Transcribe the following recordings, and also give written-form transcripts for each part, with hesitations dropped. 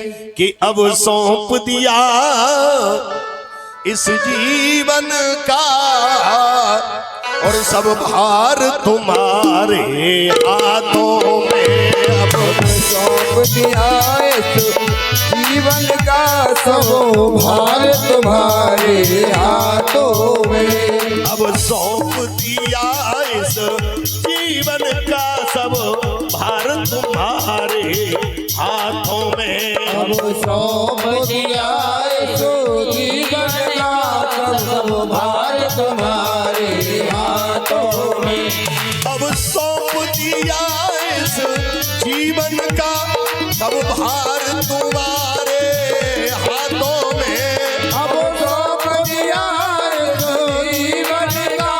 कि अब सौंप दिया इस जीवन का और सब भार तुम्हारे हाथों में। अब सौंप दिया इस जीवन का सब भार तुम्हारे हाथों में। अब सौंप दिया इस जीवन का सब भार तुम्हारे हाथों में। अब सौंप दिया इस जीवन का सब भार तुम्हारे हाथों में। अब सौंप दिया इस जीवन का सब भार तुम्हारे हाथों में। अब सौंप दिया इस जीवन का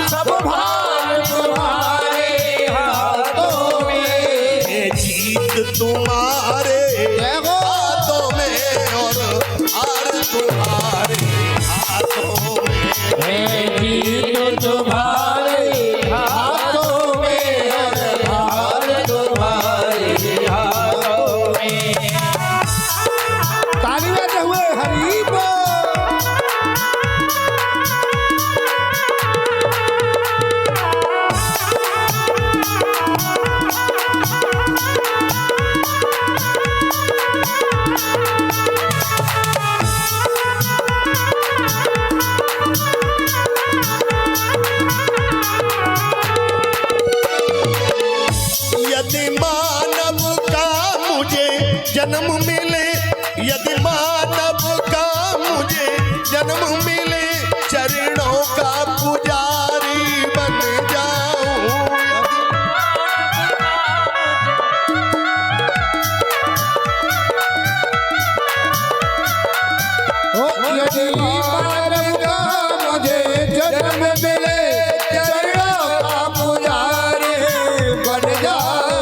सब भार तुम्हारे हाथों में। ये जीत तुम्हारे हाथों में और हार तुम्हारे हाथों में। है जीत तुम्हारे हाथों में और हार तुम्हारे हाथों में। ताली बजाते हुए हरि बोल। यदि मानव का मुझे जन्म मिले, यदि मानव का मुझे जन्म मिले, चरणों का पुजारी बन जाऊं। यदि मानव का मुझे जन्म मिले, चरणों का पुजारी बन जाओ।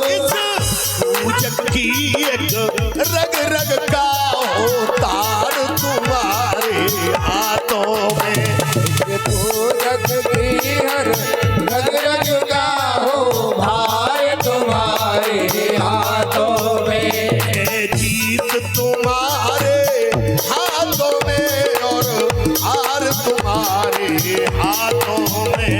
इस पूजक की एक रग रग का हो तार तुम्हारे हाथों में। ये पूजक की हर रग रग का हो भार तुम्हारे हाथों में। ये जीत तुम्हारे हाथों में और हार तुम्हारे हाथों में।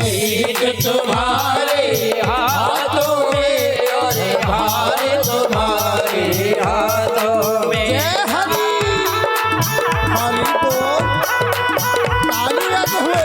जीत तुम्हारे हाथों में और भार तुम्हारे हाथों में। जय हरि हरि बोल। ताली बजाते हुए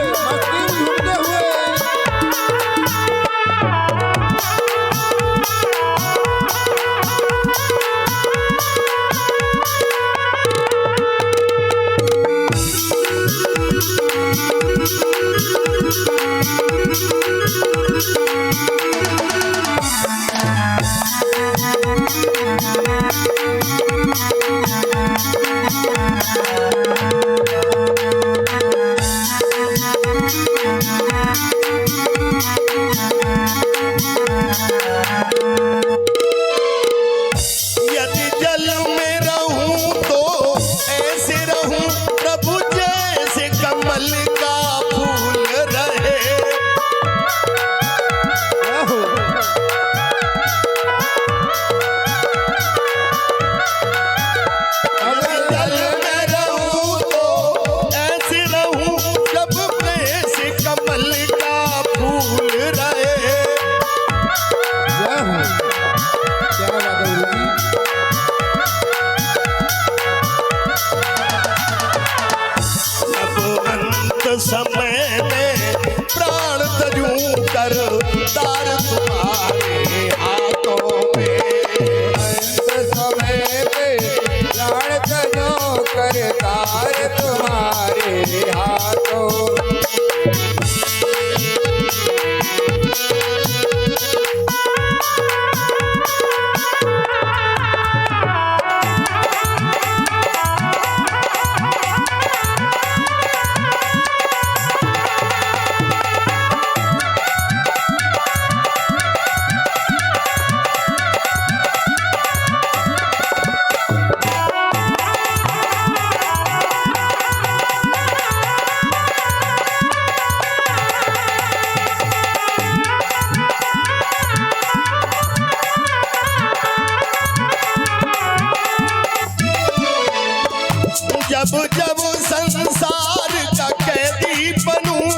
जब जब संसार का कैदी बनूं,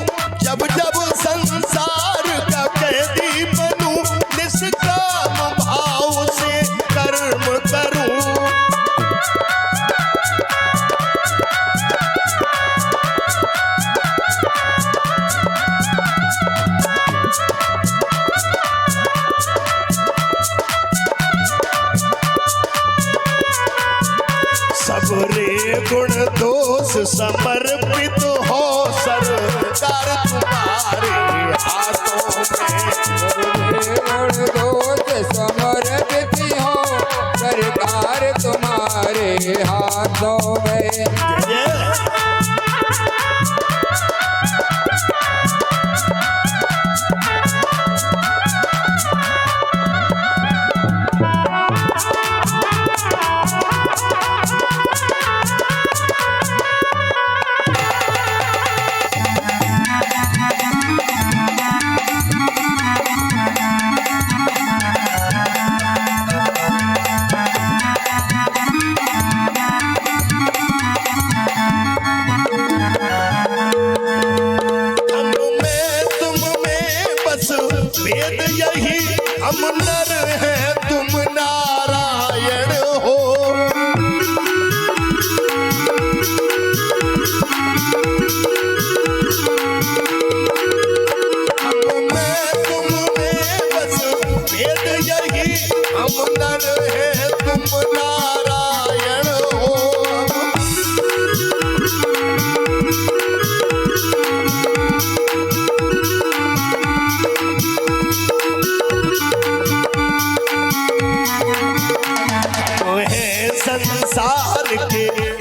जब जब संसार का कैदी बनूं, निष्काम भाव से कर्म करूं। सबरे गुण दोष समर्पित हो सरकार तुम्हारे हाथों में। गुण दोष समर्पित हो सरकार तुम्हारे हाथों में। वेद यही हम नर हैं तुम नारायण हो। हम में तुम में बस वेद यही हम नर हैं तुम नारायण हो। संसार के